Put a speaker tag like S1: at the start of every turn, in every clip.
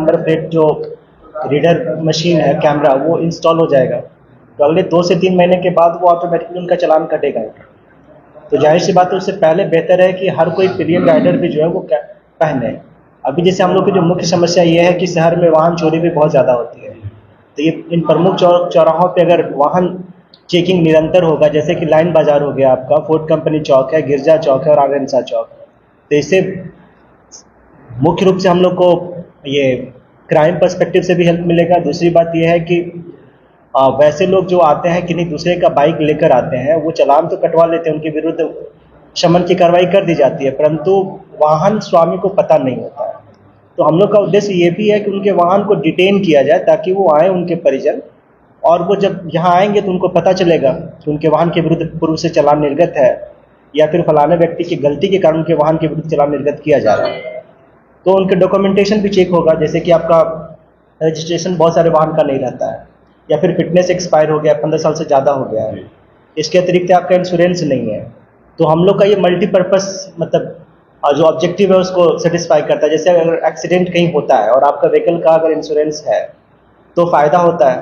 S1: Number plate जो reader machine है, camera, वो इंस्टॉल हो जाएगा तो अगले 2 से 3 महीने के बाद वो ऑटोमेटिकली उनका चालान कटेगा। तो जाहिर सी बात है, उससे पहले बेहतर है कि हर कोई पिलियन राइडर भी जो है वो पहने। अभी जैसे हम लोग की जो मुख्य समस्या ये है कि शहर में वाहन चोरी भी बहुत ज़्यादा होती है, तो ये इन प्रमुख चौराहों पे अगर वाहन चेकिंग निरंतर होगा, जैसे कि लाइन बाजार हो गया, आपका फोर्ट कंपनी चौक है, गिरजा चौक है और आगनसा चौक, तो इससे मुख्य रूप से हम लोग को ये क्राइम पर्सपेक्टिव से भी हेल्प मिलेगा। दूसरी बात यह है कि वैसे लोग जो आते हैं किन्हीं दूसरे का बाइक लेकर आते हैं, वो चालान तो कटवा लेते हैं, उनके विरुद्ध शमन की कार्रवाई कर दी जाती है, परंतु वाहन स्वामी को पता नहीं होता है। तो हम लोग का उद्देश्य ये भी है कि उनके वाहन को डिटेन किया जाए ताकि वो आए, उनके परिजन, और वो जब यहाँ आएंगे तो उनको पता चलेगा कि उनके वाहन के विरुद्ध पूर्व से चालान निर्गत है या फिर फलाने व्यक्ति की गलती के कारण उनके वाहन के विरुद्ध चालान निर्गत किया जा रहा है। तो उनके डॉक्यूमेंटेशन भी चेक होगा, जैसे कि आपका रजिस्ट्रेशन बहुत सारे वाहन का नहीं रहता है, या फिर फिटनेस एक्सपायर हो गया, 15 साल से ज़्यादा हो गया है, इसके अतिरिक्त आपका इंश्योरेंस नहीं है। तो हम लोग का ये मल्टीपर्पज़ मतलब जो ऑब्जेक्टिव है उसको सेटिस्फाई करता है। जैसे अगर एक्सीडेंट कहीं होता है और आपका व्हीकल का अगर इंश्योरेंस है तो फ़ायदा होता है,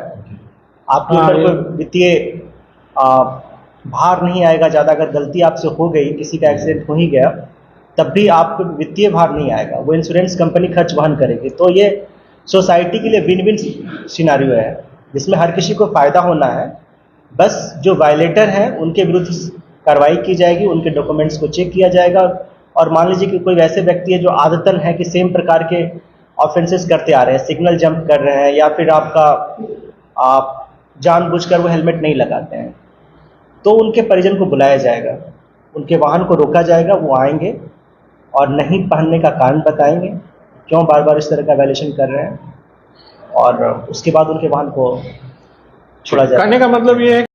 S1: आपके ऊपर कोई वित्तीय भार नहीं आएगा ज़्यादा। अगर गलती आपसे हो गई, किसी का एक्सीडेंट हो ही गया, तब भी आपको वित्तीय भार नहीं आएगा, वो इंश्योरेंस कंपनी खर्च वहन करेगी। तो ये सोसाइटी के लिए विन विन सिनारियो है, जिसमें हर किसी को फ़ायदा होना है। बस जो वायलेटर हैं उनके विरुद्ध कार्रवाई की जाएगी, उनके डॉक्यूमेंट्स को चेक किया जाएगा, और मान लीजिए कि कोई वैसे व्यक्ति है जो आदतन है कि सेम प्रकार के ऑफेंसेस करते आ रहे हैं, सिग्नल जंप कर रहे हैं, या फिर आपका आप जानबूझकर वो हेलमेट नहीं लगाते हैं, तो उनके परिजन को बुलाया जाएगा, उनके वाहन को रोका जाएगा, वो आएंगे और नहीं पहनने का कारण बताएंगे, क्यों बार बार इस तरह का वायलेशन कर रहे हैं, और उसके बाद उनके वाहन को छोड़ा जाएगा।
S2: कहने का मतलब ये है